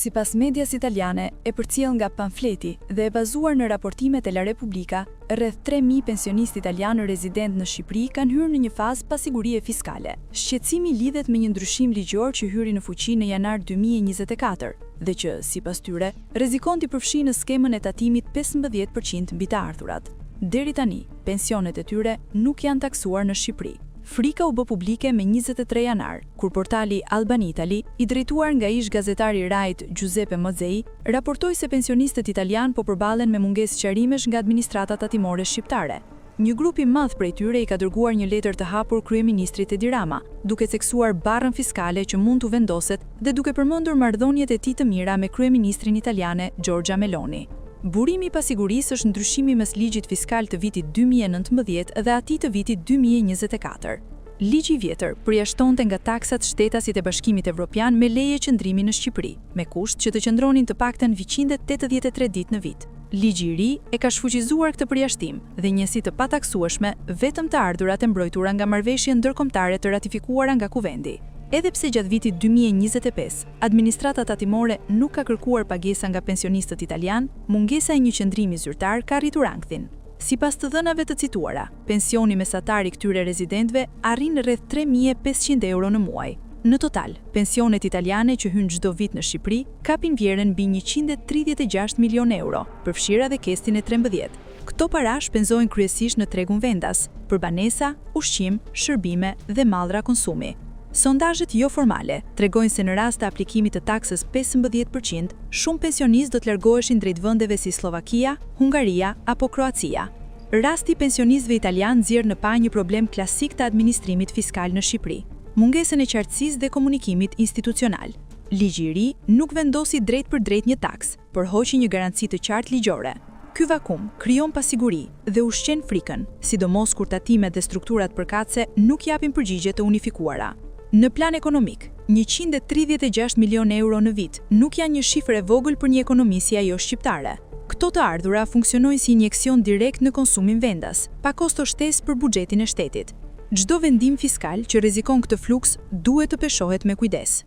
Sipas medias italiane, e përcjell nga pamfleti dhe e bazuar në raportimet e La Repubblica, rreth 3.000 pensionistë italianë rezident në Shqipëri kanë hyrë në një fazë pasigurie fiskale. Shqetësimi lidhet me një ndryshim ligjor që hyri në fuqi në janar 2024 dhe që, sipas tyre, rrezikon t'i përfshijë në skemën e tatimit 15% mbi të ardhurat. Deri tani, pensionet e tyre nuk janë taksuar në Shqipëri. Frika u bë publike me 23 janar, kur portali Albani Italy, i drejtuar nga ish gazetari rajt Giuseppe Mozzei, raportoi se pensionistët italian po përballen me mungesë qarimesh nga administrata tatimore shqiptare. Një grup i madh prej tyre i ka dërguar një letër të hapur kryeministrit Edi Rama, duke theksuar barrën fiskale që mund t'u vendoset dhe duke përmendur marrëdhëniet e tij të mira me kryeministrin italiane Giorgia Meloni. Burimi i pasigurisë është ndryshimi mes ligjit fiskal të vitit 2019 dhe atij të vitit 2024. Ligji i vjetër përjashtonte nga taksat shtetasit e Bashkimit Evropian me leje qëndrimi në Shqipëri, me kusht që të qëndronin të paktën 183 ditë në vit. Ligji i ri e ka shfuqizuar këtë përjashtim dhe njësi të pataksueshme vetëm të ardhurat e mbrojtura nga marrëveshje ndërkombëtare të ratifikuara nga Kuvendi. Edhe pse gjatë vitit 2025, administrata tatimore nuk ka kërkuar pagesa nga pensionistët italian, mungesa e një qëndrimi zyrtar ka rritur ankthin. Sipas të dhënave të cituara, pensioni mesatar i këtyre rezidentëve arrin rreth 3.500 euro në muaj. Në total, pensionet italiane që hynë çdo vit në Shqipëri kapin vlerën mbi 136 milion euro, përfshira dhe kestin e 13. Këto para shpenzojnë kryesisht në tregun vendas, për banesa, ushqim, shërbime dhe mallra konsumi. Sondazhet jo formale tregojnë se në rast të aplikimit të taksës 15%, shumë pensionistë do të largoheshin drejt vendeve si Slovakia, Hungaria apo Kroacia. Rasti i pensionistëve italianë nxjerr në pa një problem klasik të administrimit fiskal në Shqipëri: mungesën e qartësisë dhe komunikimit institucional. Ligji i ri nuk vendosi drejt për drejt një taks, por hoqi një garanci të qartë ligjore. Ky vakum krijon pasiguri dhe ushqen frikën, sidomos kur tatimet dhe strukturat përkatëse nuk japin përgjigje të unifikuara. Në plan ekonomik, 136 milion euro në vit nuk janë një shifër e vogël për një ekonomi si ajo shqiptare. Këto të ardhura funksionojnë si injeksion direkt në konsumin vendas, pa kosto shtesë për buxhetin e shtetit. Çdo vendim fiskal që rrezikon këtë fluks duhet të peshohet me kujdes.